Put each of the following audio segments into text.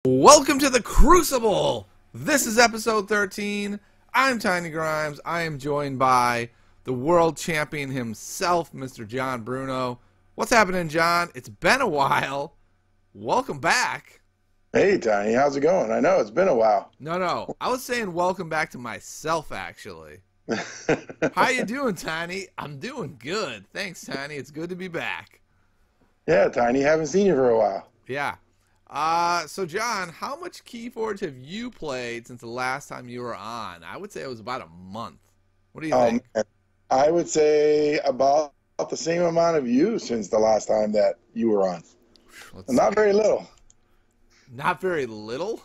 Welcome to the Crucible! This is episode 13. I'm Tiny Grimes. I am joined by the world champion himself, Mr. John Bruno. What's happening, John? It's been a while. Welcome back. Hey, Tiny. How's it going? I know it's been a while. No. I was saying welcome back to myself, actually. How you doing, Tiny? I'm doing good. Thanks, Tiny. It's good to be back. Yeah, Tiny. Haven't seen you for a while. Yeah. So John, how much Keyforge have you played since the last time you were on? I would say it was about a month. What do you think? I would say about the same amount of you since the last time that you were on. Not very little. Not very little?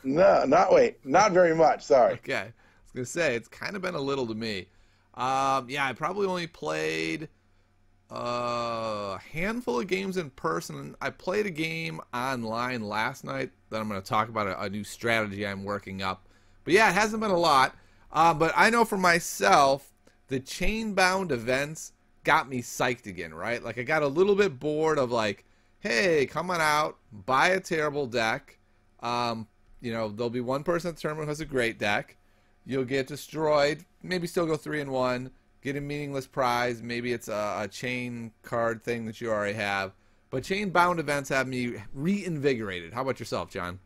No, not very much. Sorry. Okay. I was going to say, it's kind of been a little to me. Yeah, I probably only played a handful of games in person. I played a game online last night that I'm going to talk about, a new strategy I'm working up. But yeah, it hasn't been a lot. But I know for myself, the chainbound events got me psyched again, right? Like, I got a little bit bored of like, hey, come on out, buy a terrible deck. You know, there'll be one person at the tournament who has a great deck. You'll get destroyed, maybe still go 3-1. Get a meaningless prize. Maybe it's a chain card thing that you already have. But chain-bound events have me reinvigorated. How about yourself, John?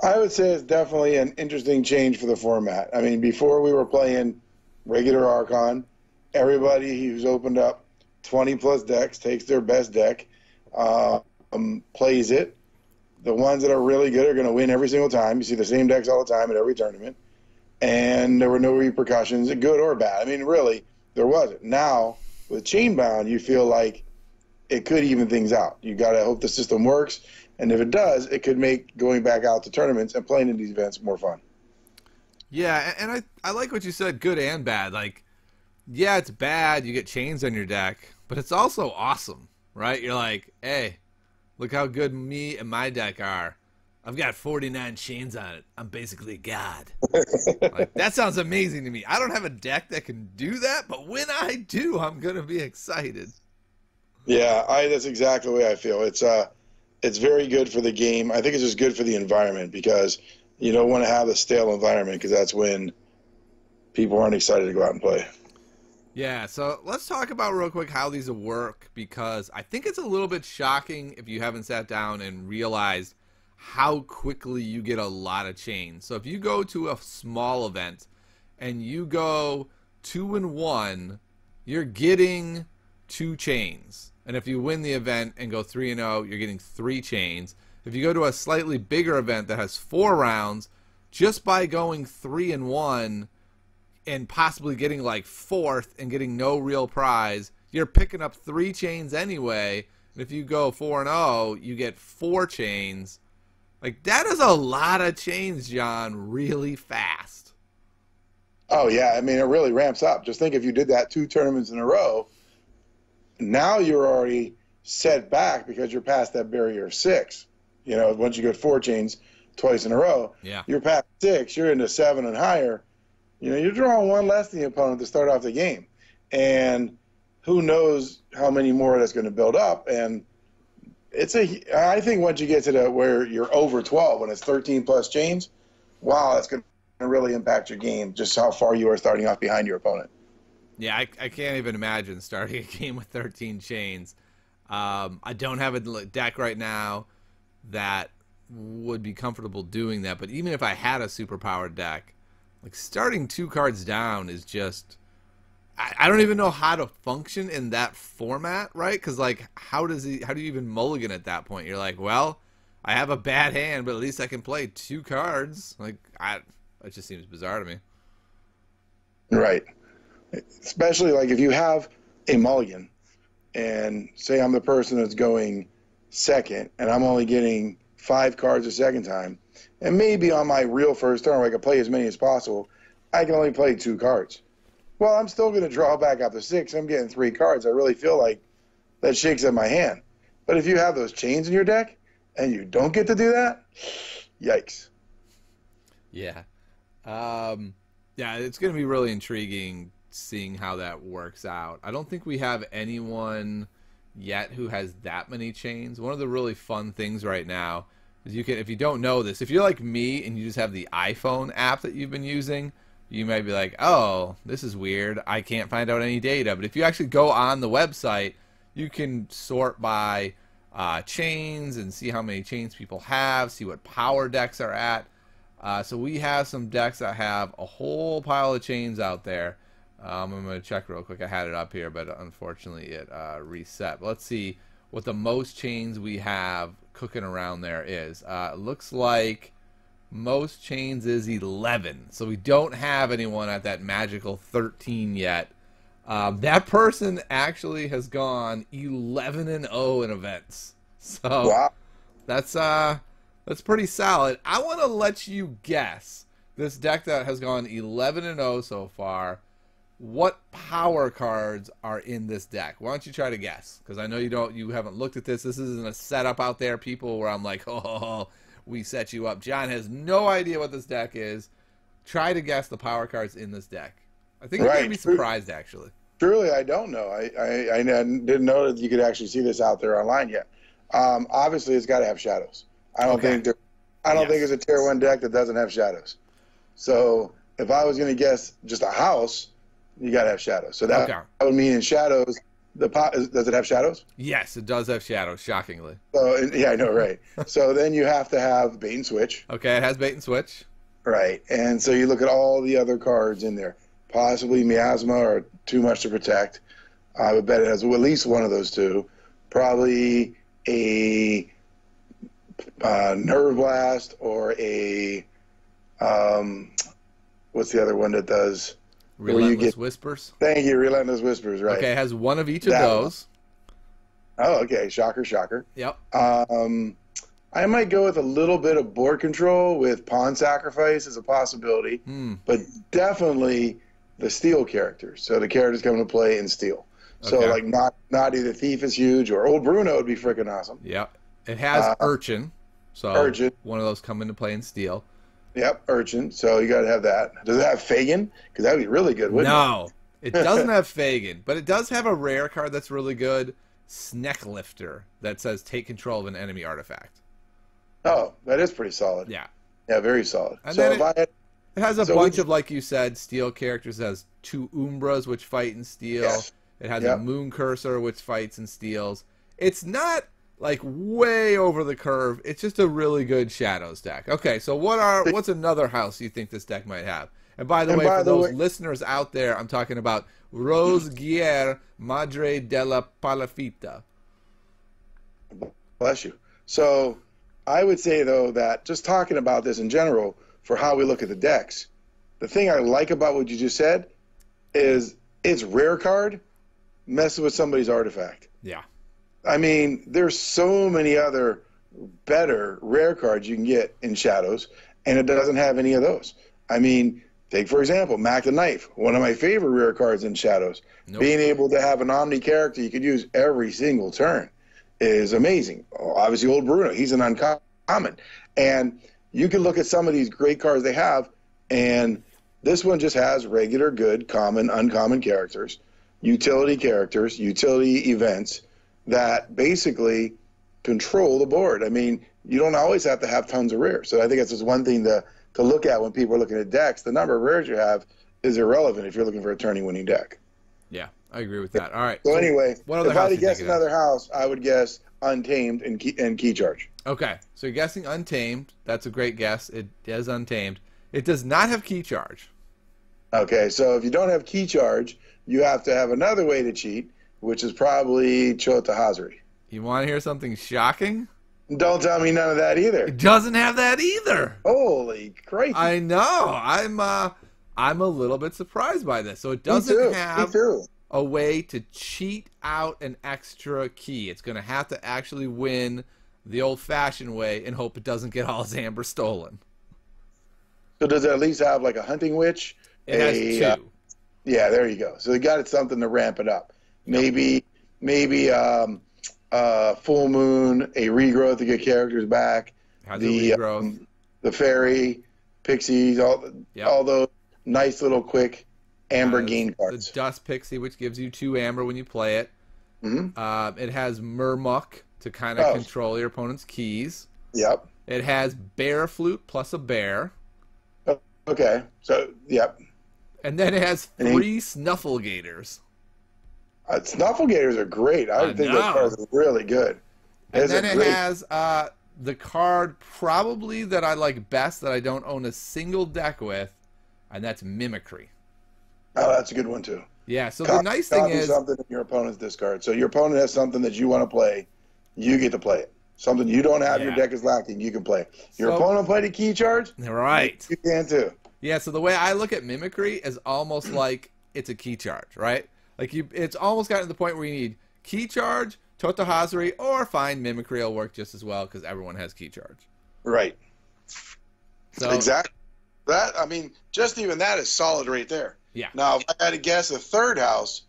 I would say it's definitely an interesting change for the format. I mean, before we were playing regular Archon, everybody who's opened up 20-plus decks takes their best deck, plays it. The ones that are really good are going to win every single time. You see the same decks all the time at every tournament. And there were no repercussions, good or bad. I mean, really, there wasn't. Now, with chainbound, you feel like it could even things out. You got to hope the system works, and if it does, it could make going back out to tournaments and playing in these events more fun. Yeah, and I like what you said, good and bad. Like, yeah, it's bad, you get chains on your deck, but it's also awesome, right? You're like, hey, look how good me and my deck are. I've got 49 chains on it. I'm basically a god. Like, that sounds amazing to me. I don't have a deck that can do that, but when I do, I'm going to be excited. Yeah, that's exactly the way I feel. It's very good for the game. I think it's just good for the environment because you don't want to have a stale environment because that's when people aren't excited to go out and play. Yeah, so let's talk about real quick how these will work because I think it's a little bit shocking if you haven't sat down and realized how quickly you get a lot of chains. So if you go to a small event and you go 2-1, you're getting 2 chains. And if you win the event and go 3-0, you're getting 3 chains. If you go to a slightly bigger event that has 4 rounds, just by going 3-1 and possibly getting like 4th and getting no real prize, you're picking up 3 chains anyway. And if you go 4-0, you get 4 chains. Like, that is a lot of chains, John, really fast. Oh, yeah. I mean, it really ramps up. Just think if you did that 2 tournaments in a row, now you're already set back because you're past that barrier of 6. You know, once you get 4 chains twice in a row, yeah, you're past 6, you're into 7 and higher. You know, you're drawing 1 less than the opponent to start off the game. And who knows how many more that's going to build up. And I think once you get to where you're over 12, when it's 13-plus chains, wow, that's going to really impact your game, just how far you are starting off behind your opponent. Yeah, I can't even imagine starting a game with 13 chains. I don't have a deck right now that would be comfortable doing that, but even if I had a superpowered deck, like starting 2 cards down is just... I don't even know how to function in that format, right? Because, like, how do you even mulligan at that point? You're like, well, I have a bad hand, but at least I can play 2 cards. Like, it just seems bizarre to me. Right. Especially, like, if you have a mulligan, and say I'm the person that's going second, and I'm only getting 5 cards a second time, and maybe on my real first turn where I can play as many as possible, I can only play 2 cards. Well, I'm still going to draw back out to 6. I'm getting 3 cards. I really feel like that shakes up my hand. But if you have those chains in your deck and you don't get to do that, yikes. Yeah. Yeah, it's going to be really intriguing seeing how that works out. I don't think we have anyone yet who has that many chains. One of the really fun things right now You can, if you don't know this, if you're like me and you just have the iPhone app that you've been using, you might be like, oh, this is weird. I can't find out any data. But if you actually go on the website, you can sort by chains and see how many chains people have, see what power decks are at. So we have some decks that have a whole pile of chains out there. I'm going to check real quick. I had it up here, but unfortunately it reset. But let's see what the most chains we have cooking around there is. It looks like most chains is 11. So we don't have anyone at that magical 13 yet. That person actually has gone 11-0 in events. So Wow. that's pretty solid. I want to let you guess this deck that has gone 11-0 so far. What power cards are in this deck? Why don't you try to guess? Because I know you haven't looked at this. This isn't a setup out there, people, where I'm like, oh, we set you up. John has no idea what this deck is. Try to guess the power cards in this deck. I think you're going to be surprised, actually. Truly, I don't know. I didn't know that you could actually see this out there online yet. Obviously, it's got to have shadows. I don't think there's a tier 1 deck that doesn't have shadows. So if I was going to guess just a house, you got to have shadows. So that would mean in shadows, does it have shadows? Yes, it does have shadows, shockingly. So yeah, I know, right? So then you have to have bait and switch. Okay, it has bait and switch. Right, and so you look at all the other cards in there. Possibly Miasma or Too Much to Protect. I would bet it has at least one of those two. Probably a Nerve Blast or a what's the other one that does? Relentless Whispers. Thank you, Relentless Whispers. Right. Okay, it has one of each of those. Oh, okay. Shocker. Yep. I might go with a little bit of board control with Pawn Sacrifice as a possibility, but definitely the steel characters. So the characters come into play in steel. So like Naughty the Thief is huge, or Old Bruno would be freaking awesome. Yep. It has Urchin. So one of those come into play in steel. Yep, Urchin. So you got to have that. Does it have Fagin? Because that would be really good, wouldn't it? No, it doesn't have Fagin, but it does have a rare card that's really good, Snecklifter, that says take control of an enemy artifact. Oh, that is pretty solid. Yeah. Yeah, very solid. And so then it has a bunch of, like you said, steel characters. It has 2 Umbras, which fight in steel. Yes. It has a Moon Cursor, which fights and steals. It's not like way over the curve. It's just a really good Shadows deck. Okay, so what's another house you think this deck might have? And by the way, for those listeners out there, I'm talking about Rose Guerre, Madre de la Palafita. Bless you. So I would say, though, that just talking about this in general, for how we look at the decks, the thing I like about what you just said is it's rare card messing with somebody's artifact. Yeah. I mean, there's so many other better rare cards you can get in Shadows, and it doesn't have any of those. I mean, take, for example, Mac the Knife, one of my favorite rare cards in Shadows. Nope. Being able to have an Omni character you could use every single turn is amazing. Obviously, Old Bruno, he's an uncommon. And you can look at some of these great cards they have, and this one just has regular, good, common, uncommon characters, utility events, that basically control the board. I mean, you don't always have to have tons of rares. So I think that's just one thing to look at when people are looking at decks. The number of rares you have is irrelevant if you're looking for a tourney-winning deck. Yeah, I agree with that. All right. So anyway, what other if I had to guess another house, I would guess Untamed and Key Charge. Okay, so you're guessing Untamed. That's a great guess. It is Untamed. It does not have Key Charge. Okay, so if you don't have Key Charge, you have to have another way to cheat, which is probably Chota Hazari. You want to hear something shocking? Don't tell me none of that either. It doesn't have that either. Holy crap! I know. I'm a little bit surprised by this. So it doesn't have a way to cheat out an extra key. It's going to have to actually win the old-fashioned way and hope it doesn't get all his amber stolen. So does it at least have like a Hunting Witch? It has 2. Yeah, there you go. So they got something to ramp it up. Maybe Full Moon, a regrowth to get characters back. The fairy, pixies, all those nice little quick amber gain cards. The Dust Pixie, which gives you 2 amber when you play it. Mm-hmm. It has Murmuk to kind of control your opponent's keys. Yep. It has bear flute plus a bear. Okay, so yep. And then it has And 3 snuffle gators. Snuffle gators are great. I would think those cards are really good. And then it has the card probably that I like best that I don't own a single deck with, and that's Mimicry. Oh, that's a good one too. Yeah, so the nice thing is something in your opponent's discard. So your opponent has something that you want to play, you get to play it. Something you don't have, your deck is lacking, you can play. Your opponent played a key charge, right? You can too. Yeah, so the way I look at Mimicry is almost like it's a key charge, right? Like it's almost gotten to the point where you need key charge, Toto Hazari, or fine, Mimicry will work just as well because everyone has key charge. Right. So exactly. That, I mean, just even that is solid right there. Yeah. Now, if I had to guess a third house,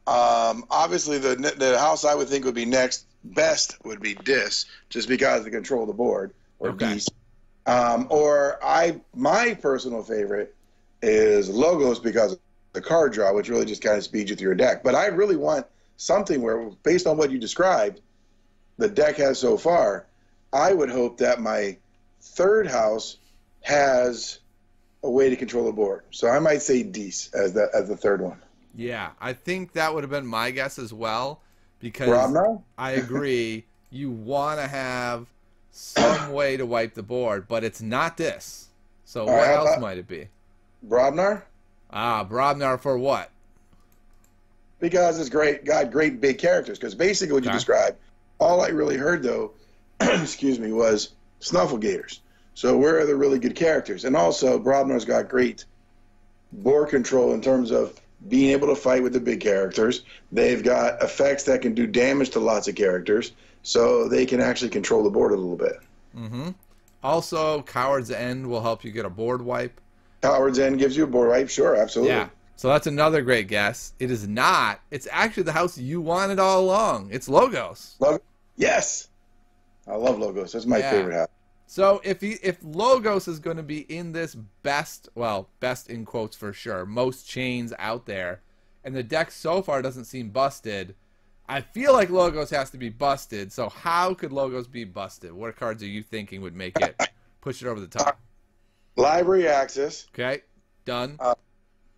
obviously the house I would think would be next best would be Dis, just because of the control of the board, or Dis. My personal favorite is Logos because of the card draw, which really just kind of speeds you through your deck. But I really want something where, based on what you described, the deck has so far, I would hope that my third house has a way to control the board. So I might say Dis as the third one. Yeah, I think that would have been my guess as well, because I agree. You want to have some way to wipe the board, but it's not this. So what else might it be? Brobnar? Brobnar for what? Because it's got great big characters. Because basically what you described, all I really heard though, excuse me, was Snuffle Gators. So where are the really good characters? And also Brobnar's got great board control in terms of being able to fight with the big characters. They've got effects that can do damage to lots of characters, so they can actually control the board a little bit. Mm-hmm. Also, Coward's End will help you get a board wipe. Coward's End gives you a board wipe, sure, absolutely. Yeah, so that's another great guess. It is not. It's actually the house you wanted all along. It's Logos. Yes! I love Logos. That's my favorite house. So if Logos is going to be in this best in quotes for sure, most chains out there, and the deck so far doesn't seem busted, I feel like Logos has to be busted. So how could Logos be busted? What cards are you thinking would make it push it over the top? Library Access. Okay, done.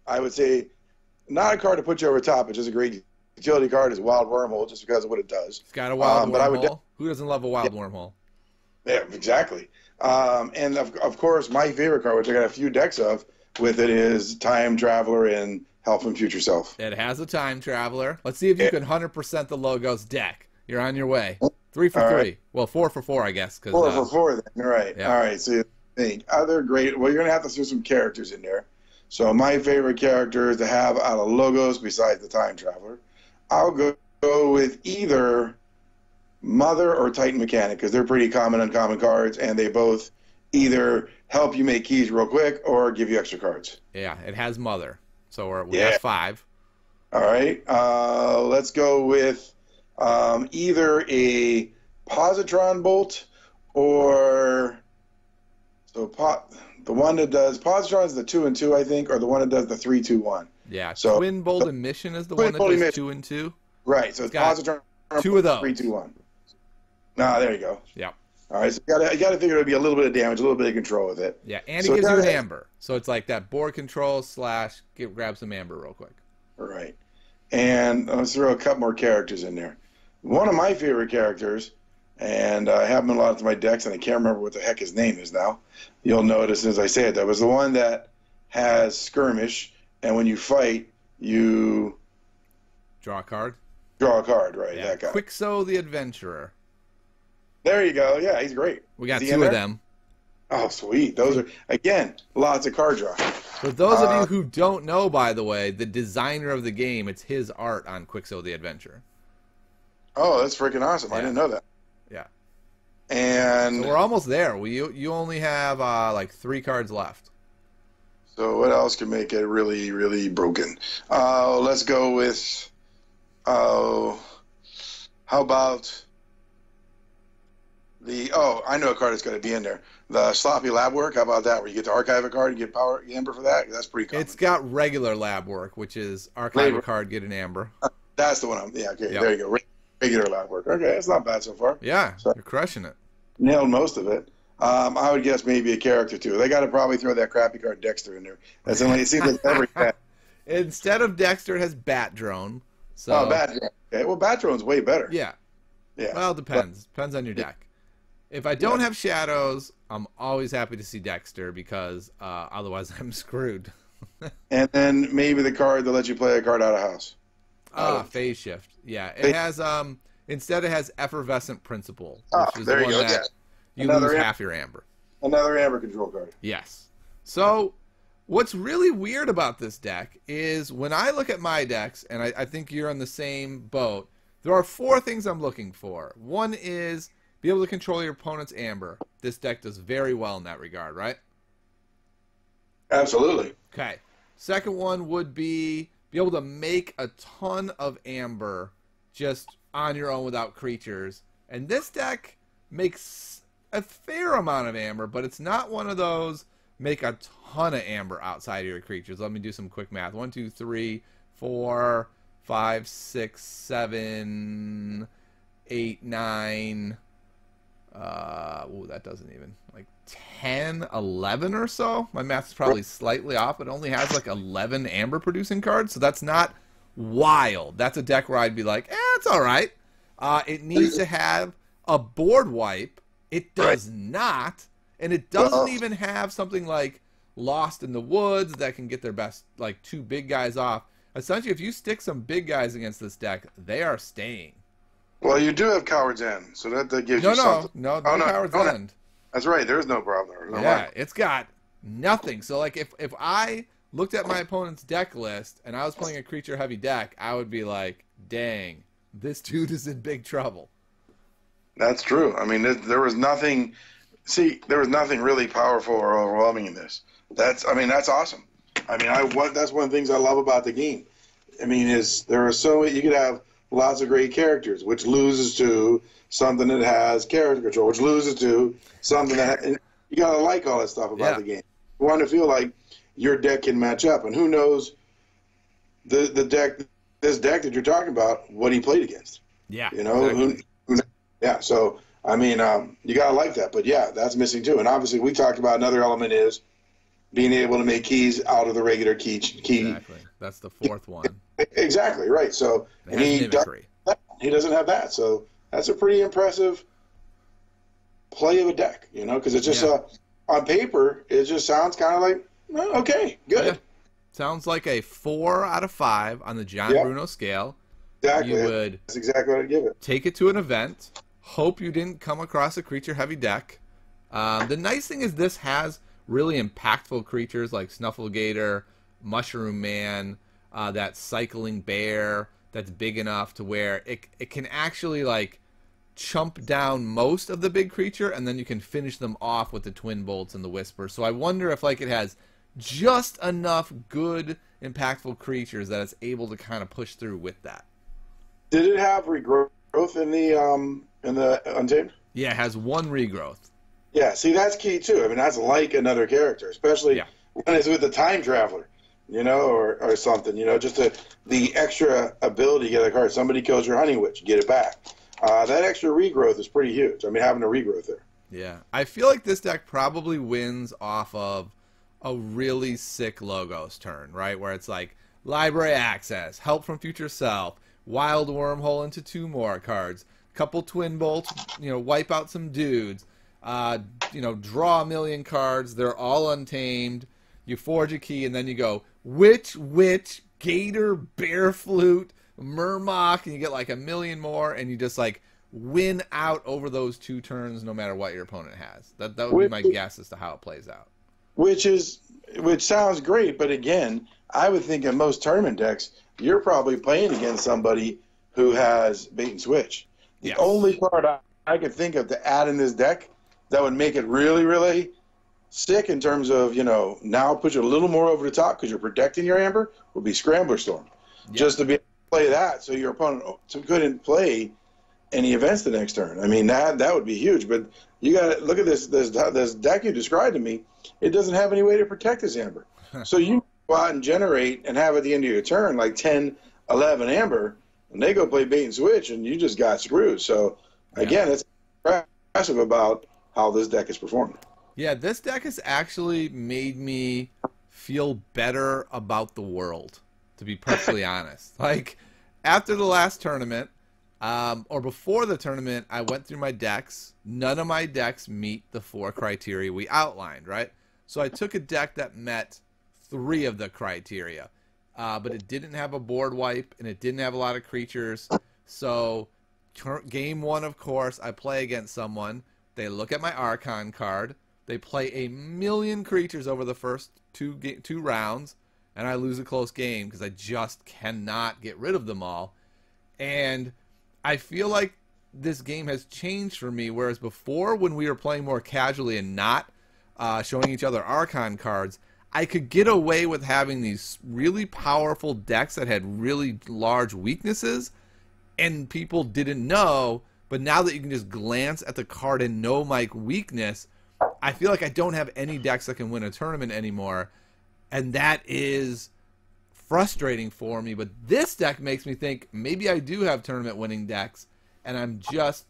I would say not a card to put you over top, but just a great utility card is Wild Wormhole, just because of what it does. It's got a wild wormhole. Who doesn't love a wild wormhole? Yeah, exactly. And of course, my favorite card, which I got a few decks of with it, is Time Traveler and Help from Future Self. It has a Time Traveler. Let's see if you can 100% the Logos deck. You're on your way. 3 for 3. Right. Well, 4 for 4, I guess. 4 for 4, then. Right. Yeah. All right. So you think other great. Well, you're going to have to throw some characters in there. So my favorite characters to have out of Logos, besides the Time Traveler, I'll go with either Mother or Titan Mechanic, because they're pretty common, uncommon cards, and they both either help you make keys real quick or give you extra cards. Yeah, it has Mother. So we got 5. All right. Let's go with either a Positron Bolt or the one that does Positron is the 2 and 2, I think, or the one that does the 3, 2, 1. Yeah. So Twin Bolt Emission is the one that does 2 and 2. Right. So it's Positron 2 of those. 3, 2, 1. There you go. Yeah. All right, so you got to figure it'll be a little bit of damage, a little bit of control with it. Yeah, and it gives you an amber. So it's like that board control / grab some amber real quick. All right. And let's throw a couple more characters in there. One of my favorite characters, and I have him in a lot of my decks, and I can't remember what the heck his name is now. You'll know it as soon as I say it, though. It was the one that has Skirmish, and when you fight, you draw a card. Draw a card, right? Yeah. That guy. Quixo the Adventurer. There you go. Yeah, he's great. We got 2 of them. Oh, sweet. Those are, again, lots of card draw. For those of you who don't know, by the way, the designer of the game, it's his art on Quixo the Adventurer. Oh, that's freaking awesome. I didn't know that. Yeah. And so we're almost there. You only have like 3 cards left. So what else can make it really, really broken? Let's go with, how about I know a card that's going to be in there. The Sloppy Lab Work, how about that? Where you get to archive a card and get power amber for that? That's pretty common. It's got regular lab work, which is archive a card, get an amber. That's the one okay, there you go. Regular Lab Work. Okay, that's not bad so far. Yeah, you're crushing it. Nailed most of it. I would guess maybe a character too. They got to probably throw that crappy card Dexter in there. That's only it seems like every cat. Instead of Dexter, it has Bat Drone. So, Oh, Bat Drone. Okay. Well, Bat Drone's way better. Yeah. Yeah. Well, depends. Depends on your deck. If I don't have shadows, I'm always happy to see Dexter because otherwise I'm screwed. And then maybe the card that lets you play a card out of house. Phase Shift. Yeah, it has instead it has Effervescent Principle, which is there the you one go. that you Another lose amber. half your amber. Another amber control card. Yes. So what's really weird about this deck is when I look at my decks, and I think you're on the same boat, there are 4 things I'm looking for. One is be able to control your opponent's amber. This deck does very well in that regard, right? Absolutely. Okay. Second one would be able to make a ton of amber just on your own without creatures. And this deck makes a fair amount of amber, but it's not one of those make a ton of amber outside of your creatures. Let me do some quick math. 1, 2, 3, 4, 5, 6, 7, 8, 9. That doesn't even, like 10, 11 or so. My math is probably slightly off. It only has like 11 amber producing cards, so that's not wild. That's a deck where I'd be like, it's all right. It needs to have a board wipe. It does not, and it doesn't even have something like Lost in the Woods that can get their best, like 2 big guys off. Essentially, if you stick some big guys against this deck, they are staying. Well, you do have Coward's End, so that gives you something. No, Coward's End. That's right. There's no problem there. Yeah, it's got nothing. So, like, if I looked at my opponent's deck list and I was playing a creature-heavy deck, I would be like, dang, this dude is in big trouble. That's true. I mean, there was nothing. See, there was nothing really powerful or overwhelming in this. That's awesome. I mean, that's one of the things I love about the game. I mean, there are so you could have lots of great characters, which loses to something that has character control, which loses to something that you gotta like all that stuff about the game. You want to feel like your deck can match up, and who knows this deck that you're talking about, what he played against. Yeah, you know, exactly. Yeah. So I mean, you gotta like that, but yeah, that's missing too. And obviously, we talked about another element is being able to make keys out of the regular key. Exactly. That's the 4th one. Exactly right. So and he doesn't have that. So that's a pretty impressive play of a deck, you know, because it's just on paper it just sounds kind of like okay, good. Yeah. Sounds like a 4 out of 5 on the John Bruno scale. Exactly. That's exactly what I'd give it. Take it to an event. Hope you didn't come across a creature-heavy deck. The nice thing is this has really impactful creatures like Snufflegator, Mushroom Man, that cycling bear that's big enough to where it can actually like chump down most of the big creature, and then you can finish them off with the Twin Bolts and the Whisper. So I wonder if like it has just enough good impactful creatures that it's able to kind of push through with that. Did it have regrowth in the Untamed? Yeah, it has 1 regrowth. Yeah, see, that's key too. I mean, that's like another character, especially when it's with the Time Traveler, you know, or something, you know, just the extra ability to get a card. Somebody kills your Honey Witch, get it back. That extra regrowth is pretty huge. I mean, having a regrowth there. Yeah, I feel like this deck probably wins off of a really sick logos turn, right? Where it's like Library Access, Help from Future Self, Wild Wormhole into 2 more cards, couple Twin Bolts, you know, wipe out some dudes, you know, draw a million cards, they're all untamed, you forge a key, and then you go Witch, Gator, Bear Flute, Murmock, and you get like a million more, and you just like win out over those 2 turns no matter what your opponent has. That would be my guess as to how it plays out. Which sounds great, but again, I would think in most tournament decks, you're probably playing against somebody who has bait and switch. The only card I could think of to add in this deck that would make it really, really sick in terms of, you know, now put you a little more over the top because you're protecting your amber would be Scrambler Storm. Just to be able to play that so your opponent couldn't play any events the next turn. I mean, that would be huge. But you got to look at this deck you described to me. It doesn't have any way to protect this amber. So you go out and generate and have at the end of your turn like 10, 11 amber, and they go play bait and switch, and you just got screwed. So again, it's impressive about how this deck is performing. Yeah, this deck has actually made me feel better about the world, to be perfectly honest. Like, after the last tournament, or before the tournament, I went through my decks. None of my decks meet the 4 criteria we outlined, right? So I took a deck that met 3 of the criteria, but it didn't have a board wipe, and it didn't have a lot of creatures. So game 1, of course, I play against someone. They look at my Archon card. They play a million creatures over the first two rounds, and I lose a close game because I just cannot get rid of them all. And I feel like this game has changed for me, whereas before, when we were playing more casually and not showing each other Archon cards, I could get away with having these really powerful decks that had really large weaknesses, and people didn't know. But now that you can just glance at the card and know my weakness, I feel like I don't have any decks that can win a tournament anymore, and that is frustrating for me. But this deck makes me think maybe I do have tournament-winning decks, and I'm just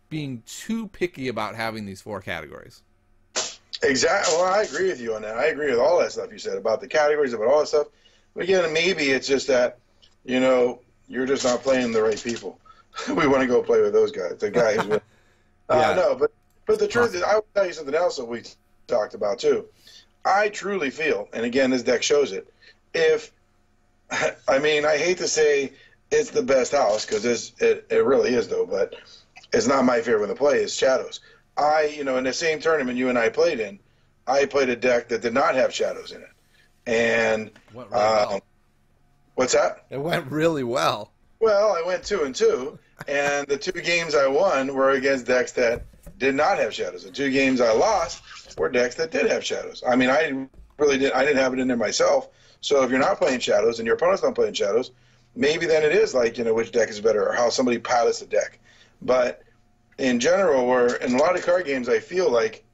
being too picky about having these 4 categories. Exactly. Well, I agree with you on that. I agree with all that stuff you said about the categories, about all that stuff. But again, maybe it's just that, you're just not playing the right people. We want to go play with those guys, the guy who's with. Yeah. No, but the truth is, I will tell you something else that we talked about too. I truly feel, and again, this deck shows it. I hate to say it's the best house because it really is though, but it's not my favorite to play. It's Shadows. In the same tournament you and I played in, I played a deck that did not have Shadows in it, and Went really well. What's that? It went really well. Well, I went 2-2, and the 2 games I won were against decks that did not have Shadows. The 2 games I lost were decks that did have Shadows. I didn't have it in there myself. So if you're not playing Shadows and your opponent's not playing Shadows, maybe then it is like, which deck is better or how somebody pilots the deck. But in general, in a lot of card games, I feel like,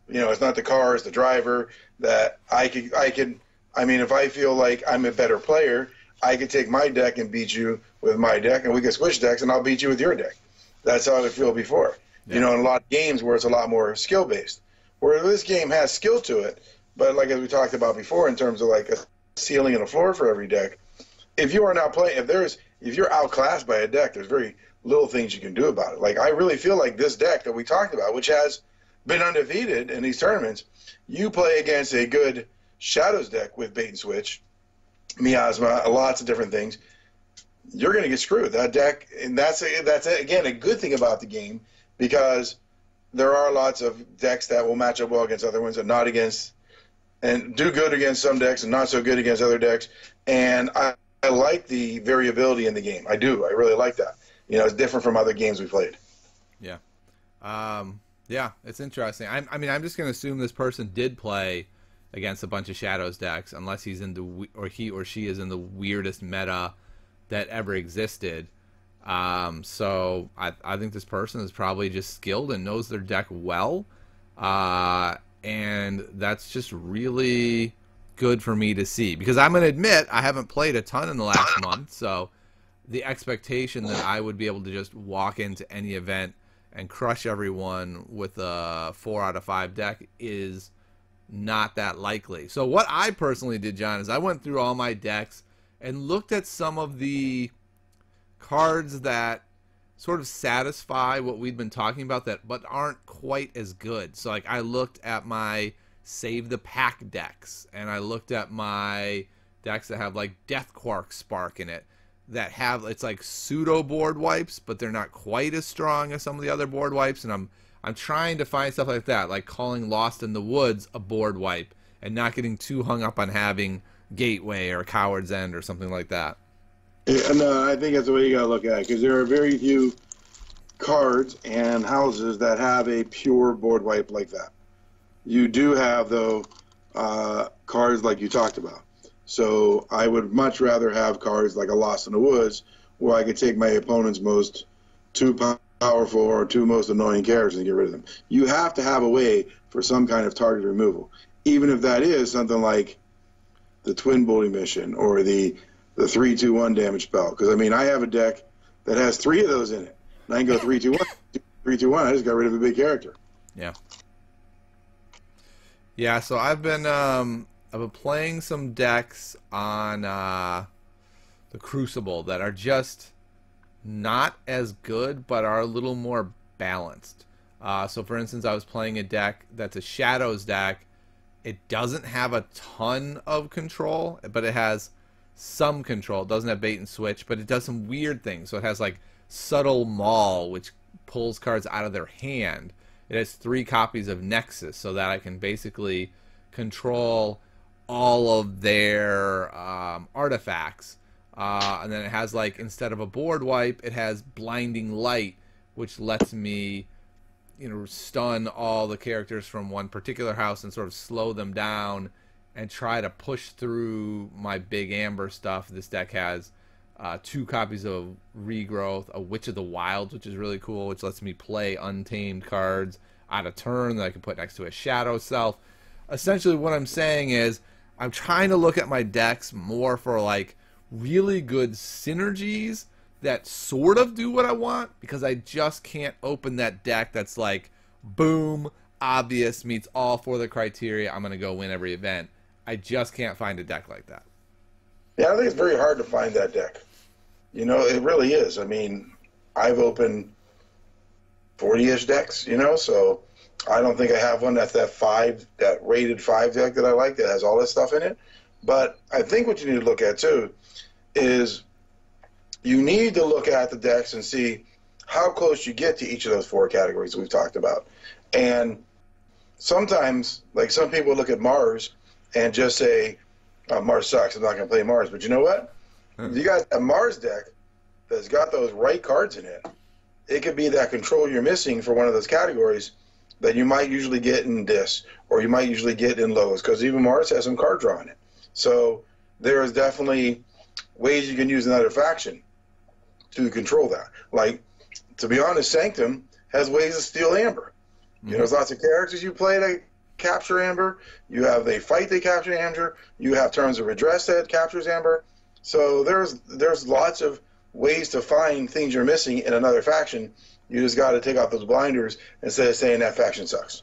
it's not the car, it's the driver, that if I feel like I'm a better player, I could take my deck and beat you with my deck, and we could switch decks, and I'll beat you with your deck. That's how I would feel before. Yeah. In a lot of games where it's a lot more skill-based. Where this game has skill to it, but like as we talked about before in terms of like a ceiling and a floor for every deck, if you are not playing, if you're outclassed by a deck, there's very little things you can do about it. Like, I really feel like this deck that we talked about, which has been undefeated in these tournaments, you play against a good Shadows deck with bait and switch, miasma, lots of different things, you're going to get screwed. That deck, and that's again a good thing about the game, because there are lots of decks that will match up well against other ones and not against, and do good against some decks and not so good against other decks. And I like the variability in the game. I do. I really like that. It's different from other games we played. Yeah. Yeah, it's interesting. I'm just going to assume this person did play against a bunch of Shadows decks, unless he's in he or she is in the weirdest meta that ever existed. So I think this person is probably just skilled and knows their deck well, and that's just really good for me to see, because I'm going to admit I haven't played a ton in the last month, so the expectation that I would be able to just walk into any event and crush everyone with a 4 out of 5 deck is not that likely. So what I personally did, John, is I went through all my decks and looked at some of the cards that sort of satisfy what we've been talking about, but aren't quite as good. So like I looked at my Save the Pack decks, and I looked at my decks that have like Death Quark Spark in it, that have, it's like pseudo board wipes, but they're not quite as strong as some of the other board wipes. And I'm trying to find stuff like that, like calling Lost in the Woods a board wipe, and not getting too hung up on having Gateway or Coward's End or something like that. Yeah, no, I think that's the way you gotta look at it, because there are very few cards and houses that have a pure board wipe like that. You do have, though, cards like you talked about. So I would much rather have cards like a Lost in the Woods, where I could take my opponent's most 2 powerful or 2 most annoying characters and get rid of them. You have to have a way for some kind of target removal, even if that is something like the Twin Bully Mission or the 3-2-1 damage spell. Because I have a deck that has 3 of those in it, and I can go 3-2-1, 3-2-1. I just got rid of a big character. Yeah. Yeah, so I've been playing some decks on the Crucible that are just not as good, but are a little more balanced. So, for instance, I was playing a deck that's a Shadows deck. It doesn't have a ton of control, but it has some control. It doesn't have bait and switch, but it does some weird things. So it has like Subtle Maul, which pulls cards out of their hand. It has 3 copies of Nexus, so that I can basically control all of their artifacts. And then it has, like, instead of a board wipe, it has Blinding Light, which lets me, stun all the characters from one particular house and sort of slow them down and try to push through my big Amber stuff. This deck has 2 copies of Regrowth, a Witch of the Wilds, which is really cool, which lets me play untamed cards out of turn that I can put next to a Shadow Self. Essentially, what I'm saying is I'm trying to look at my decks more for, like, really good synergies that sort of do what I want, because I just can't open that deck that's like, boom, obvious, meets all 4 of the criteria, I'm going to go win every event. I just can't find a deck like that. Yeah, I think it's very hard to find that deck. It really is. I mean, I've opened 40-ish decks, so I don't think I have one that's that rated 5 deck that I like that has all this stuff in it. But I think what you need to look at, too, is you need to look at the decks and see how close you get to each of those 4 categories that we've talked about. And sometimes, like, some people look at Mars and just say, oh, Mars sucks, I'm not going to play Mars. But you know what? You got a Mars deck that's got those right cards in it. It could be that control you're missing for one of those categories that you might usually get in Dis, or you might usually get in Lows, because even Mars has some card draw in it. So there is definitely ways you can use another faction to control that. Like, to be honest, Sanctum has ways to steal Amber. There's lots of characters you play that capture Amber. You have they fight that capture Amber. You have Terms of Redress that captures Amber. So there's lots of ways to find things you're missing in another faction. You just got to take off those blinders instead of saying that faction sucks.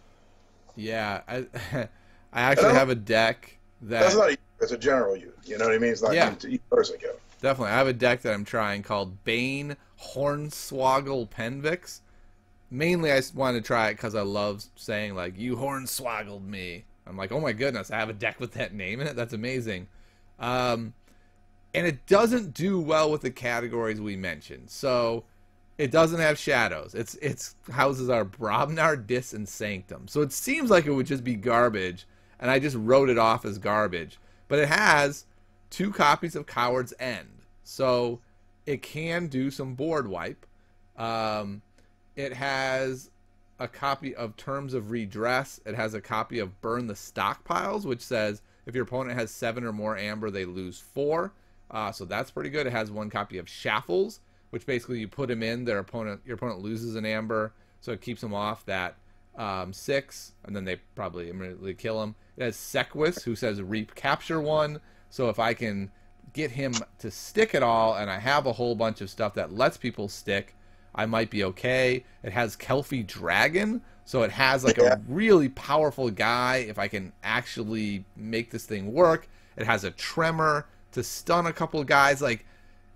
Yeah, I actually have a deck that's not it's a general use. You know what I mean? It's not each person, Kevin. Definitely. I have a deck that I'm trying called Bane Hornswoggle Penvix. Mainly I want to try it because I love saying, like, you hornswoggled me. I'm like, oh my goodness, I have a deck with that name in it? That's amazing. And it doesn't do well with the categories we mentioned. So it doesn't have Shadows. Its houses are Brobnar, Dis, and Sanctum. So it seems like it would just be garbage, and I just wrote it off as garbage. But it has 2 copies of Coward's End. So it can do some board wipe. It has a copy of Terms of Redress. It has a copy of Burn the Stockpiles, which says if your opponent has 7 or more Amber, they lose 4. So that's pretty good. It has 1 copy of Shaffles, which basically you put him in, your opponent loses an Amber, so it keeps them off that 6, and then they probably immediately kill him. It has Sequus, who says Reap Capture 1, so if I can get him to stick at all, and I have a whole bunch of stuff that lets people stick, I might be okay. It has Kelpie Dragon, so it has like a really powerful guy if I can actually make this thing work. It has a Tremor to stun a couple of guys. Like,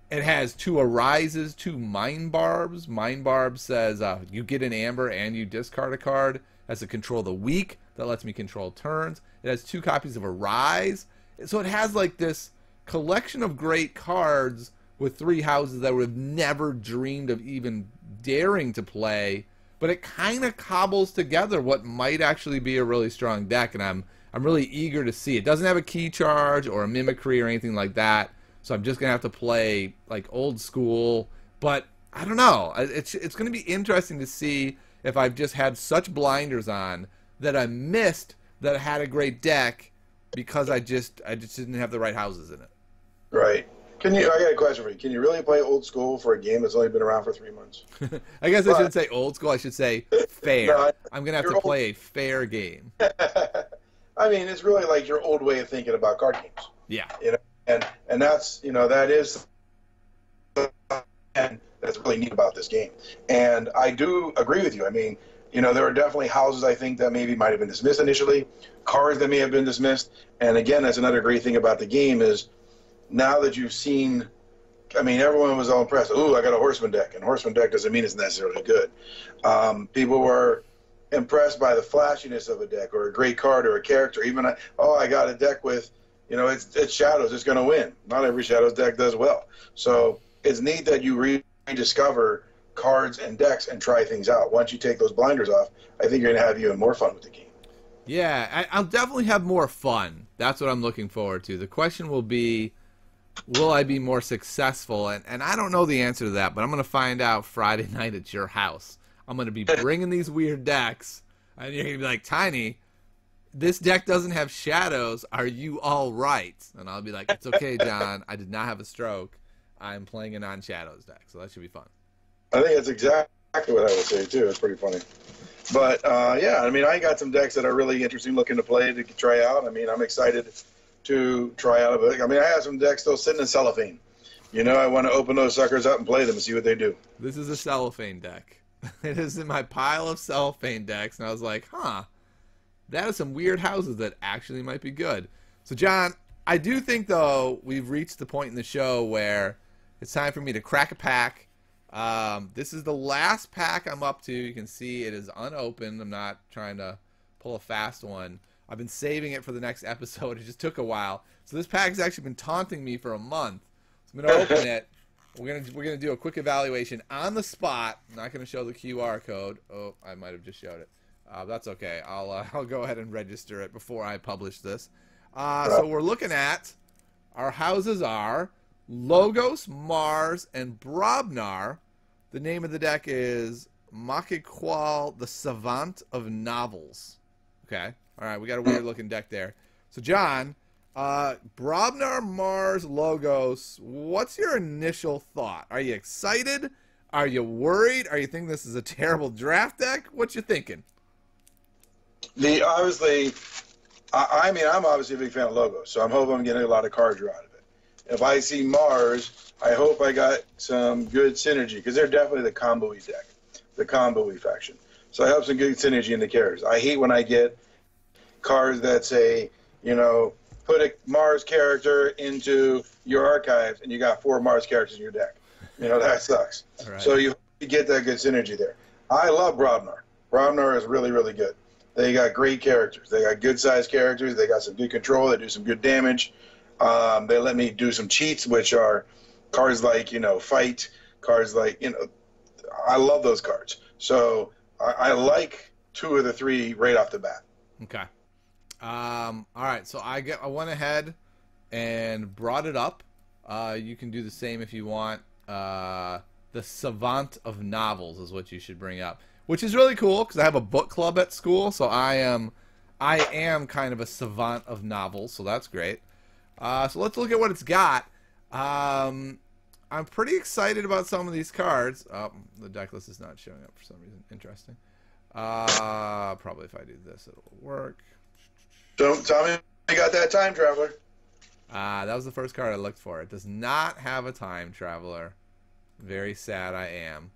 it has 2 Arises, 2 Mind Barbs. Mind Barb says you get an Amber and you discard a card. It has to control the weak. That lets me control turns. It has 2 copies of Arise. So it has like this collection of great cards with 3 houses that I would have never dreamed of even daring to play. But it kind of cobbles together what might actually be a really strong deck, and I'm really eager to see. It doesn't have a key charge or a mimicry or anything like that, so I'm just gonna have to play like old school. But I don't know. It's gonna be interesting to see if I've just had such blinders on that I missed that I had a great deck because I just didn't have the right houses in it. Right. I got a question for you. Can you really play old school for a game that's only been around for 3 months? I guess I shouldn't say old school. I should say fair. No, I'm going to have to play a fair game. I mean, it's really like your old way of thinking about card games. Yeah. And that's, that is and that's really neat about this game. And I do agree with you. I mean, You know, there are definitely houses I think that maybe might have been dismissed initially, cards that may have been dismissed. And again, that's another great thing about the game is now that you've seen, I mean, everyone was all impressed. Ooh, I got a Horseman deck. And Horseman deck doesn't mean it's necessarily good. People were impressed by the flashiness of a deck or a great card or a character. Even, I got a deck with, you know, it's Shadows. It's going to win. Not every Shadows deck does well. So it's neat that you rediscover cards and decks and try things out. Once you take those blinders off, I think you're going to have even more fun with the game. Yeah, I'll definitely have more fun. That's what I'm looking forward to. The question will be, will I be more successful? And I don't know the answer to that, but I'm going to find out Friday night at your house. I'm going to be bringing these weird decks, and you're going to be like, Tiny, this deck doesn't have shadows. Are you all right? And I'll be like, it's okay, John. I did not have a stroke. I'm playing a non-shadows deck, so that should be fun. I think that's exactly what I would say, too. It's pretty funny. But, yeah, I mean, I got some decks that are really interesting looking to play, to try out. I mean, I'm excited to try out. I mean, I have some decks still sitting in cellophane. You know, I want to open those suckers up and play them and see what they do. This is a cellophane deck. It is in my pile of cellophane decks, and I was like, that is some weird houses that actually might be good. So, John, I do think, though, we've reached the point in the show where it's time for me to crack a pack. This is the last pack I'm up to. You can see it is unopened. I'm not trying to pull a fast one. I've been saving it for the next episode. It just took a while. So this pack has actually been taunting me for a month. So I'm going to open it. We're gonna do a quick evaluation on the spot. I'm not gonna show the QR code. Oh, I might have just showed it. That's okay. I'll go ahead and register it before I publish this. So we're looking at our houses are Logos, Mars, and Brobnar. The name of the deck is Makikwal, the Savant of Novels. Okay. All right. We got a weird looking deck there. So John. Brobnar, Mars, Logos, what's your initial thought? Are you excited? Are you worried? Are you thinking this is a terrible draft deck? What you thinking? Obviously, I mean, I'm obviously a big fan of Logos, so I'm hoping I'm getting a lot of card draw out of it. If I see Mars, I hope I got some good synergy, because they're definitely the combo-y deck, the combo-y faction. So I hope some good synergy in the characters. I hate when I get cards that say, you know, put a Mars character into your archives, and you got 4 Mars characters in your deck. You know, that sucks. Right. So you get that good synergy there. I love Brobnar. Brobnar is really, really good. They got great characters. They got good-sized characters. They got some good control. They do some good damage. They let me do some cheats, which are cards like, you know, fight, cards like, you know, I love those cards. So I like 2 of the 3 right off the bat. Okay. All right, so I went ahead and brought it up. You can do the same if you want. The Savant of Novels is what you should bring up, which is really cool because I have a book club at school, so I am kind of a savant of novels, so that's great. So let's look at what it's got. I'm pretty excited about some of these cards. Oh, the deck list is not showing up for some reason. Interesting. Probably if I do this, it'll work. Don't tell me you got that time traveler. That was the first card I looked for. It does not have a time traveler. Very sad I am.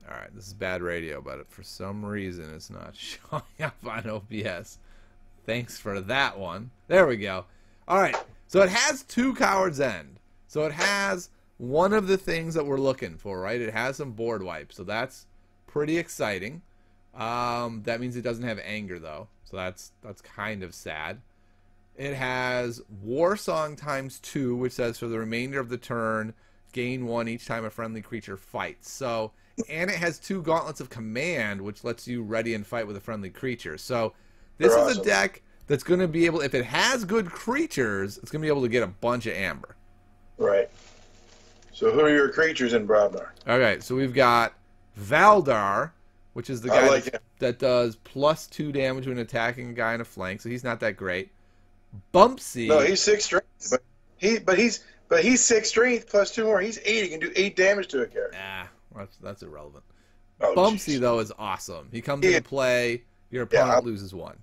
Alright, this is bad radio, but for some reason it's not showing up on OBS. Thanks for that one. There we go. Alright, so it has 2 Coward's End. So it has one of the things that we're looking for, right? It has some board wipes, so that's pretty exciting. That means it doesn't have anger, though, so that's kind of sad. It has War Song ×2, which says for the remainder of the turn, gain 1 each time a friendly creature fights. So, and it has 2 Gauntlets of Command, which lets you ready and fight with a friendly creature. So, this is awesome. A deck that's going to be able, if it has good creatures, it's going to be able to get a bunch of amber. Right. So, who are your creatures in Brobnar? Okay, so we've got Valdar, which is the guy that does +2 damage when attacking a guy in a flank, so he's not that great. Bumpsy. No, he's 6 strength, but he's 6 strength plus 2 more. He's 8. He can do 8 damage to a character. That's irrelevant. Oh, Bumpsy geez. Though is awesome. He comes into play. Your opponent loses 1.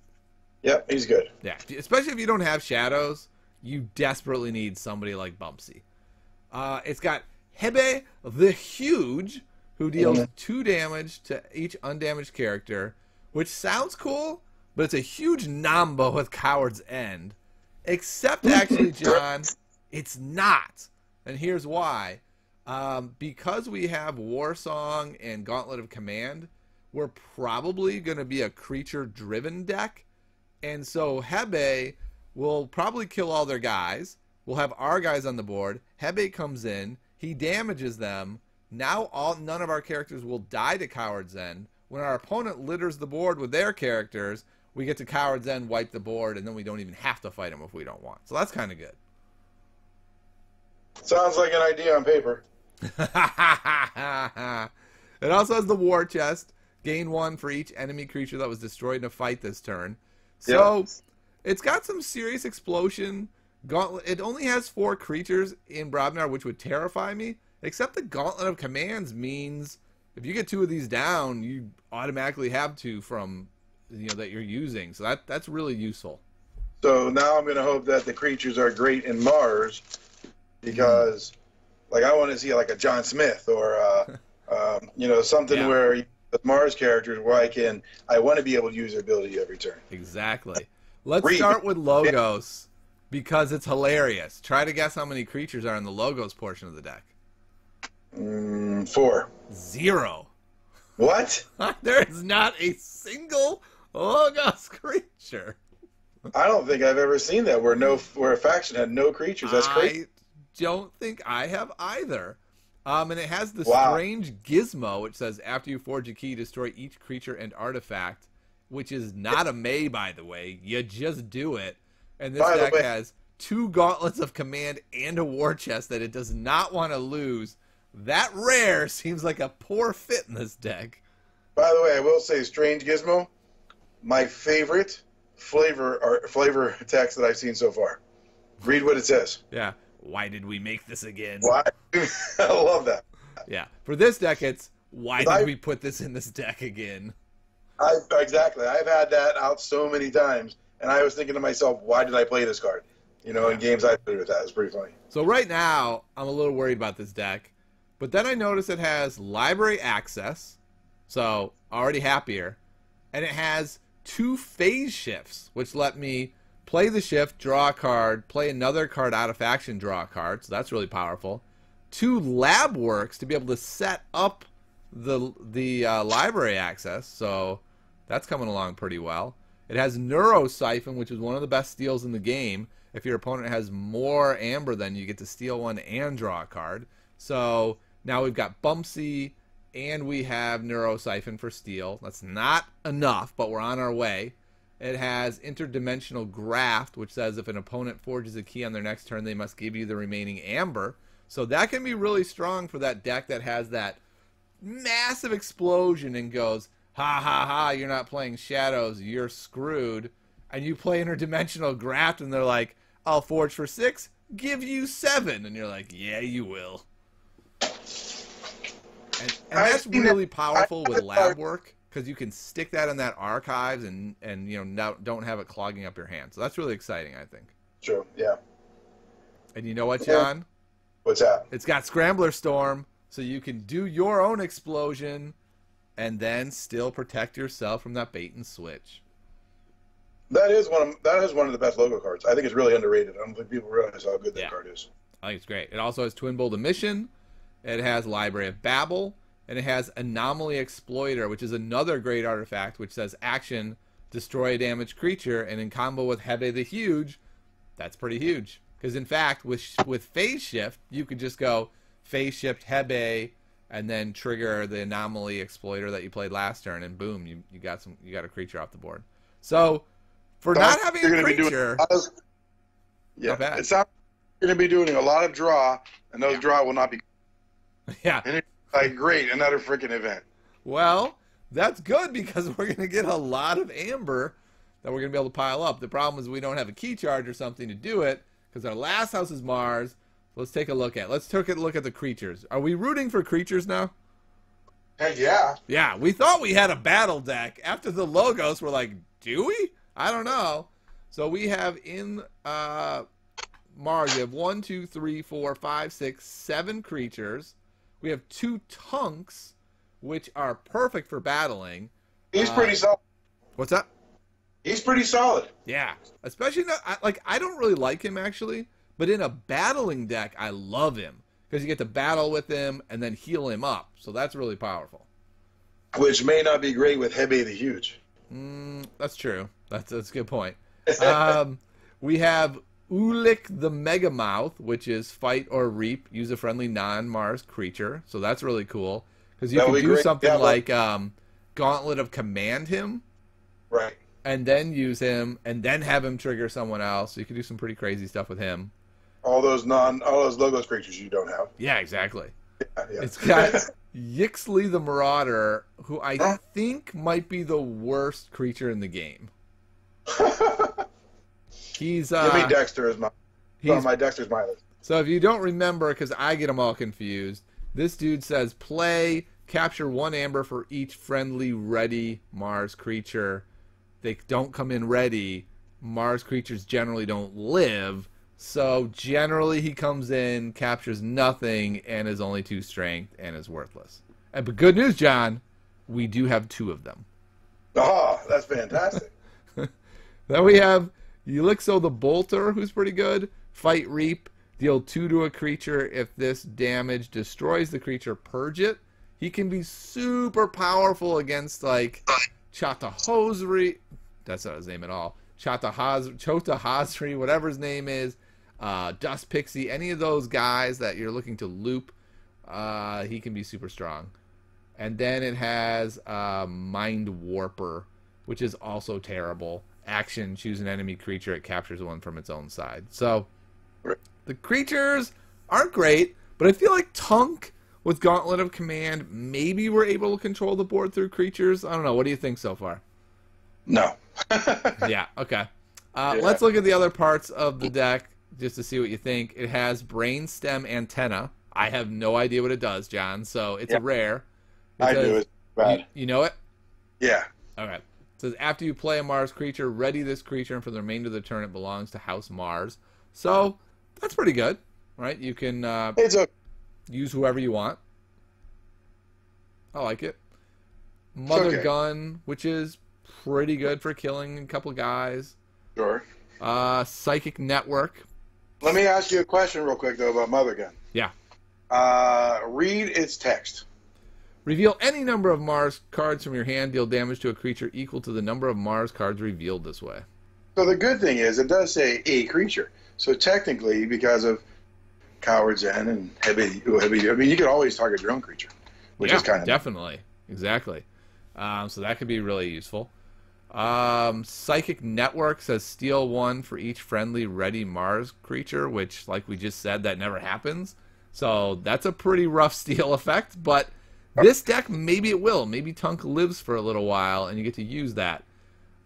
Yep, he's good. Yeah, especially if you don't have shadows, you desperately need somebody like Bumpsy. It's got Hebe the Huge, who deals 2 damage to each undamaged character, which sounds cool, but it's a huge Namba with Coward's End. Except, actually, John, it's not. And here's why. Because we have Warsong and Gauntlet of Command, we're probably going to be a creature-driven deck. And so Hebe will probably kill all their guys. We'll have our guys on the board. Hebe comes in. He damages them. Now none of our characters will die to Coward's End. When our opponent litters the board with their characters, we get to Coward's End, wipe the board, and then we don't even have to fight them if we don't want. So that's kind of good. Sounds like an idea on paper. It also has the War Chest. Gain 1 for each enemy creature that was destroyed in a fight this turn. So it's got some serious explosion. Gauntlet. It only has 4 creatures in Brobnar, which would terrify me. Except the Gauntlet of Commands means if you get 2 of these down, you automatically have 2 from that you're using. So that's really useful. So now I'm going to hope that the creatures are great in Mars, because like I want to see like a John Smith or something where the Mars characters where I want to be able to use their ability every turn. Exactly. Let's start with Logos because it's hilarious. Try to guess how many creatures are in the Logos portion of the deck. 4. 0. What? There is not a single Logos creature. I don't think I've ever seen that where a faction had no creatures. That's crazy. I don't think I have either. And it has the strange gizmo, which says after you forge a key, destroy each creature and artifact, which is not a May, by the way. You just do it. And this deck has 2 Gauntlets of Command and a War Chest that it does not want to lose. That rare seems like a poor fit in this deck. By the way, I will say Strange Gizmo, my favorite flavor text that I've seen so far. Read what it says. Yeah. Why did we make this again? Why? I love that. Yeah. For this deck, it's why did we put this in this deck again? Exactly. I've had that out so many times, and I was thinking to myself, why did I play this card? In games I played with that. It's pretty funny. So right now, I'm a little worried about this deck, but then I notice it has library access, so already happier, and it has 2 phase shifts, which let me play the shift, draw a card, play another card out of faction, draw a card. So that's really powerful. 2 lab works to be able to set up the library access. So that's coming along pretty well. It has Neuro Siphon, which is one of the best steals in the game. If your opponent has more amber, then you get to steal 1 and draw a card. So now we've got Bumpsy and we have Neuro Siphon for steal. That's not enough, but we're on our way. It has Interdimensional Graft, which says if an opponent forges a key on their next turn, they must give you the remaining amber. So that can be really strong for that deck that has that massive explosion and goes, ha ha ha, you're not playing Shadows, you're screwed. And you play Interdimensional Graft and they're like, I'll forge for 6, give you 7. And you're like, yeah, you will. And that's really powerful with lab work, because you can stick that in that archives and don't have it clogging up your hand. So that's really exciting, I think. True, yeah. And you know what, John? What's that? It's got Scrambler Storm, so you can do your own explosion and then still protect yourself from that bait and switch. That is one of the best logo cards. I think it's really underrated. I don't think people realize how good that card is. I think it's great. It also has Twin Bolt Emission. It has Library of Babel. And it has Anomaly Exploiter, which is another great artifact, which says action, destroy a damaged creature, and in combo with Hebe the Huge, that's pretty huge. Because in fact, with Phase Shift, you could just go Phase Shift Hebe, and then trigger the Anomaly Exploiter that you played last turn, and boom, you got a creature off the board. So for not having a creature, not bad. It sounds you're going to be doing a lot of draw, and those draw will not be. Yeah. Like, great, another freaking event. Well, that's good because we're going to get a lot of amber that we're going to be able to pile up. The problem is we don't have a key charge or something to do it because our last house is Mars. Let's take a look at the creatures. Are we rooting for creatures now? Heck yeah. Yeah, we thought we had a battle deck. After the Logos, we're like, do we? I don't know. So we have in Mars, we have 1, 2, 3, 4, 5, 6, 7 creatures. We have 2 Tunks, which are perfect for battling. He's pretty solid. What's that? He's pretty solid. Yeah, especially I don't really like him actually, but in a battling deck, I love him because you get to battle with him and then heal him up. So that's really powerful. Which may not be great with Hebe the Huge. That's true. That's a good point. We have Ulik the Megamouth, which is fight or reap, use a friendly non-Mars creature. So that's really cool because you can do something like Gauntlet of Command him, right, and then use him, and then have him trigger someone else. So you can do some pretty crazy stuff with him. All those Logos creatures you don't have. Yeah, exactly. Yeah. It's got Yixley the Marauder, who I think might be the worst creature in the game. He's Give me Dexter as my Dexter's my list. So if you don't remember, because I get them all confused, this dude says play, capture 1 amber for each friendly ready Mars creature. They don't come in ready. Mars creatures generally don't live. So generally he comes in, captures nothing, and is only 2 strength, and is worthless. But good news, John, we do have 2 of them. Oh, that's fantastic. Then we have Ulixo the Bolter, who's pretty good. Fight Reap, deal 2 to a creature. If this damage destroys the creature, purge it. He can be super powerful against, like, Chatahosri. That's not his name at all. Chotahosri, whatever his name is. Dust Pixie, any of those guys that you're looking to loop, he can be super strong. And then it has Mind Warper, which is also terrible. Action, choose an enemy creature, it captures one from its own side. So the creatures aren't great, but I feel like Tunk with Gauntlet of Command, maybe we're able to control the board through creatures. I don't know. What do you think so far? No. Yeah, okay. Let's look at the other parts of the deck just to see what you think. It has Brainstem Antenna. I have no idea what it does, John, so it's a rare. I do. It's bad. You know it? Yeah. Okay. It says after you play a Mars creature, ready this creature, and for the remainder of the turn it belongs to House Mars. So that's pretty good, right? You can use whoever you want. I like it. Mother Gun, which is pretty good for killing a couple guys. Sure. Psychic Network. Let me ask you a question real quick, though, about Mother Gun. Yeah. Read its text. Reveal any number of Mars cards from your hand. Deal damage to a creature equal to the number of Mars cards revealed this way. So the good thing is it does say a creature. So technically, because of Coward's End and Heavy, I mean, you could always target your own creature, which is kind of definitely exactly. So that could be really useful. Psychic Network says steal 1 for each friendly ready Mars creature, which, like we just said, that never happens. So that's a pretty rough steal effect, but this deck, maybe it will. Maybe Tunk lives for a little while, and you get to use that.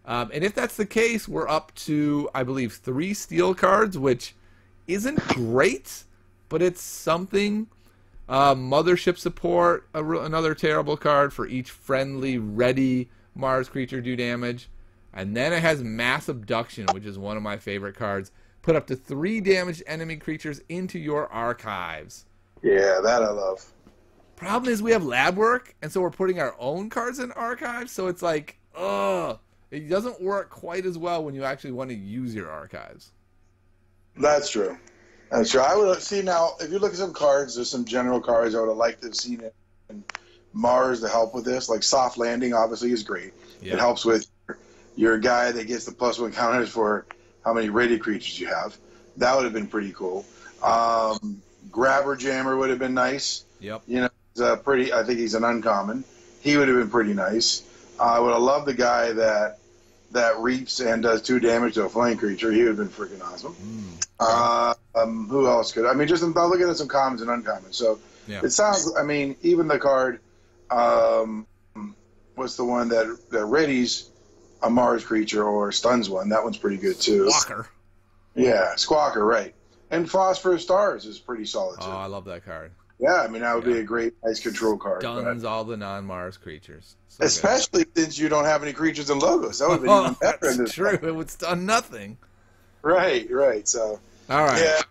And if that's the case, we're up to, I believe, 3 steal cards, which isn't great, but it's something. Mothership Support, another terrible card for each friendly ready Mars creature do damage. And then it has Mass Abduction, which is one of my favorite cards. Put up to 3 damaged enemy creatures into your archives. Yeah, that I love. Problem is we have lab work, and so we're putting our own cards in archives, so it's like, it doesn't work quite as well when you actually want to use your archives. That's true. That's true. I would see now, if you look at some cards, there's some general cards I would have liked to have seen it in Mars to help with this. Like Soft Landing, obviously, is great. Yeah. It helps with your guy that gets the +1 counters for how many ready creatures you have. That would have been pretty cool. Grabber Jammer would have been nice. Yep. You know, I think he's an uncommon. He would have been pretty nice. I would have loved the guy that reaps and does 2 damage to a flying creature. He would have been freaking awesome. Who else could? I mean, I'm looking at some commons and uncommons. So it sounds. I mean, even the card. What's the one that readies a Mars creature or stuns one? That one's pretty good too. Squawker. Yeah, Squawker, right. And Phosphorus Stars is pretty solid too. Oh, I love that card. Yeah, I mean, that would be a great, nice control card. Stuns all the non-Mars creatures. So especially since you don't have any creatures in Logos. That would be even better. That's true. It would stun nothing. Right. So. All right. Yeah.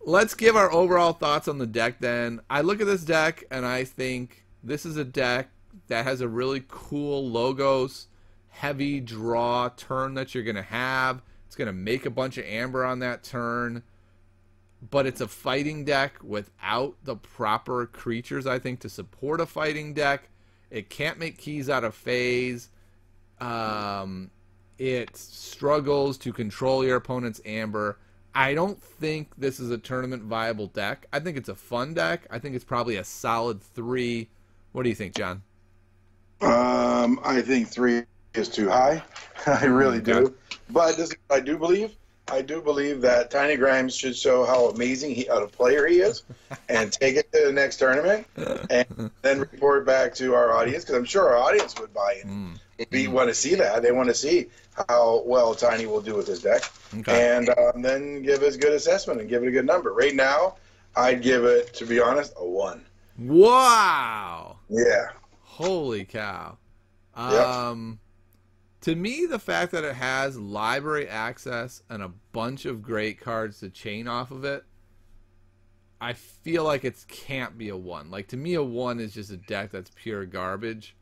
Let's give our overall thoughts on the deck then. I look at this deck and I think this is a deck that has a really cool logos, heavy draw turn that you're going to have. It's going to make a bunch of amber on that turn. But it's a fighting deck without the proper creatures, I think, to support a fighting deck. It can't make keys out of phase. It struggles to control your opponent's amber. I don't think this is a tournament viable deck. I think it's a fun deck. I think it's probably a solid 3. What do you think, John? I think 3 is too high. I really do. But I do believe that Tiny Grimes should show how amazing a player he is and take it to the next tournament and then report back to our audience, because I'm sure our audience would buy in. We want to see that. They want to see how well Tiny will do with his deck. Okay. And then give us a good assessment and give it a good number. Right now, I'd give it, to be honest, a 1. Wow. Yeah. Holy cow. Yep. To me, the fact that it has library access and a bunch of great cards to chain off of it, I feel like it can't be a 1. Like, to me, a 1 is just a deck that's pure garbage.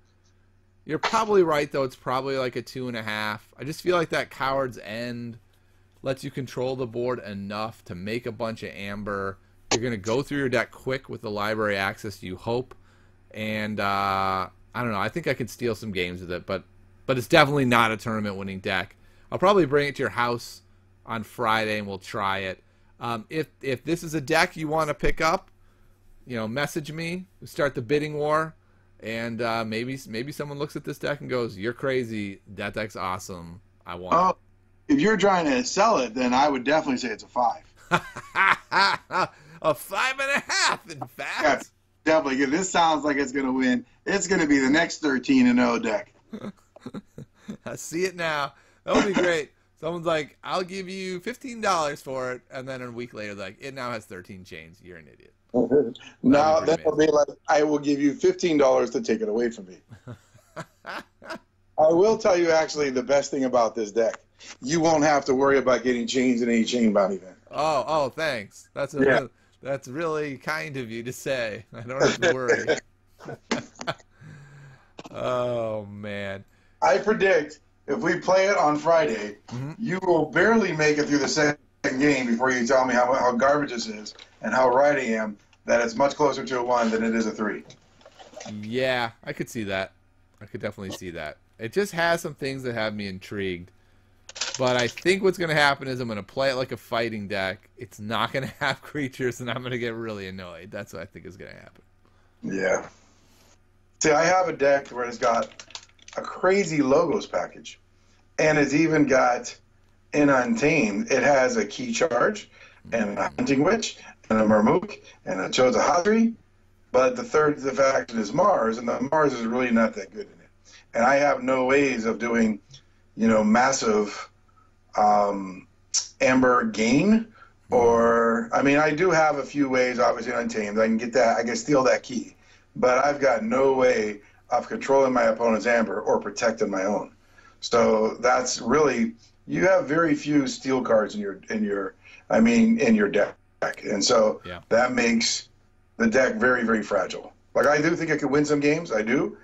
You're probably right, though. It's probably like a 2.5. I just feel like that Coward's End lets you control the board enough to make a bunch of amber. You're going to go through your deck quick with the library access, you hope. And, I don't know. I think I could steal some games with it, but it's definitely not a tournament-winning deck. I'll probably bring it to your house on Friday, and we'll try it. If this is a deck you want to pick up, message me. We start the bidding war, and maybe someone looks at this deck and goes, "You're crazy. That deck's awesome. I want it." If you're trying to sell it, then I would definitely say it's a 5. A 5.5, in fact. Yeah, definitely. This sounds like it's going to win. It's going to be the next 13-0 deck. I see it now. That would be great. Someone's like, "I'll give you $15 for it," and then a week later, like, "It now has 13 chains. You're an idiot." Now that will be like, "I will give you $15 to take it away from me." I will tell you, actually, the best thing about this deck, you won't have to worry about getting chains in any chainbound event. Oh, thanks. That's really kind of you to say. I don't have to worry. Oh, man. I predict if we play it on Friday, you will barely make it through the second game before you tell me how garbage this is and how right I am, that it's much closer to a 1 than it is a 3. Yeah, I could see that. I could definitely see that. It just has some things that have me intrigued. But I think what's going to happen is I'm going to play it like a fighting deck. It's not going to have creatures, and I'm going to get really annoyed. That's what I think is going to happen. Yeah. See, I have a deck where it's got a crazy logos package. And it's even got, in Untamed, it has a Key Charge and a Hunting Witch and a Marmook and a Choza Hadri. But the third faction is Mars, and the Mars is really not that good in it. And I have no ways of doing, massive amber gain. Or, I do have a few ways, obviously, Untamed. I can get that, I can steal that key. But I've got no way of controlling my opponent's amber or protecting my own. So that's really, you have very few steal cards in your deck. And so that makes the deck very, very fragile. Like, I do think I could win some games. I do.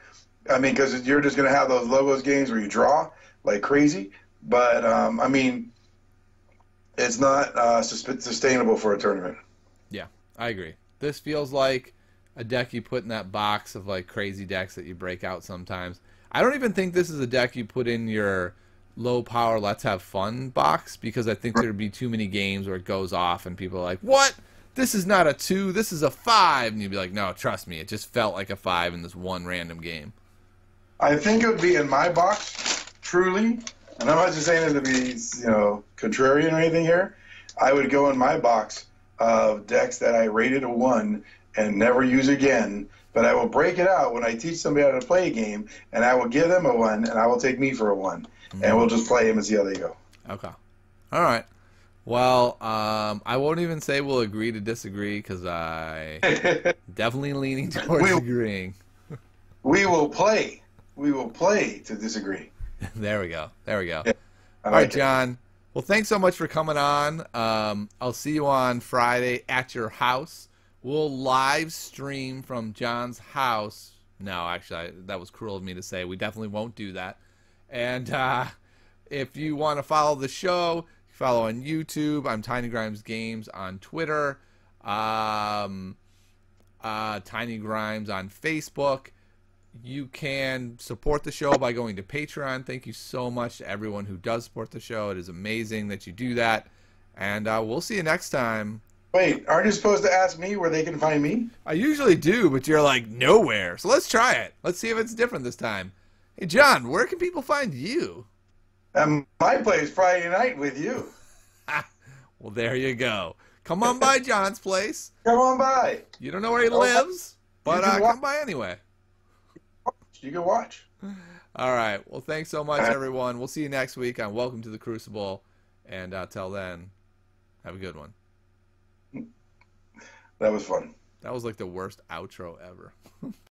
Because you're just going to have those logos games where you draw like crazy. But, it's not sustainable for a tournament. Yeah, I agree. This feels like a deck you put in that box of like crazy decks that you break out sometimes. I don't even think this is a deck you put in your low power let's have fun box, because I think there'd be too many games where it goes off and people are like, "What? This is not a 2, this is a 5." And you'd be like, "No, trust me, it just felt like a 5 in this one random game." I think it would be in my box, truly, and I'm not just saying it to be, contrarian or anything here. I would go in my box of decks that I rated a 1 and never use again, but I will break it out when I teach somebody how to play a game, and I will give them a 1, and I will take me for a 1, and we'll just play them and see how they go. Okay. All right. Well, I won't even say we'll agree to disagree, because I definitely leaning towards agreeing. We will play. We will play to disagree. There we go. Yeah, all right, John. Well, thanks so much for coming on. I'll see you on Friday at your house. We'll live stream from John's house No, actually, that was cruel of me to say. We definitely won't do that. And if you want to follow the show, follow on YouTube. I'm Tiny Grimes Games on Twitter. Tiny Grimes on Facebook. You can support the show by going to Patreon. Thank you so much to everyone who does support the show. It is amazing that you do that. And we'll see you next time. Wait, aren't you supposed to ask me where they can find me? I usually do, but you're like, nowhere. So let's try it. Let's see if it's different this time. Hey, John, where can people find you? My place Friday night with you. Well, there you go. Come on by John's place. Come on by. You don't know where he lives, but come by anyway. You can watch. All right. Well, thanks so much, everyone. We'll see you next week on Welcome to the Crucible. And till then, have a good one. That was fun. That was like the worst outro ever.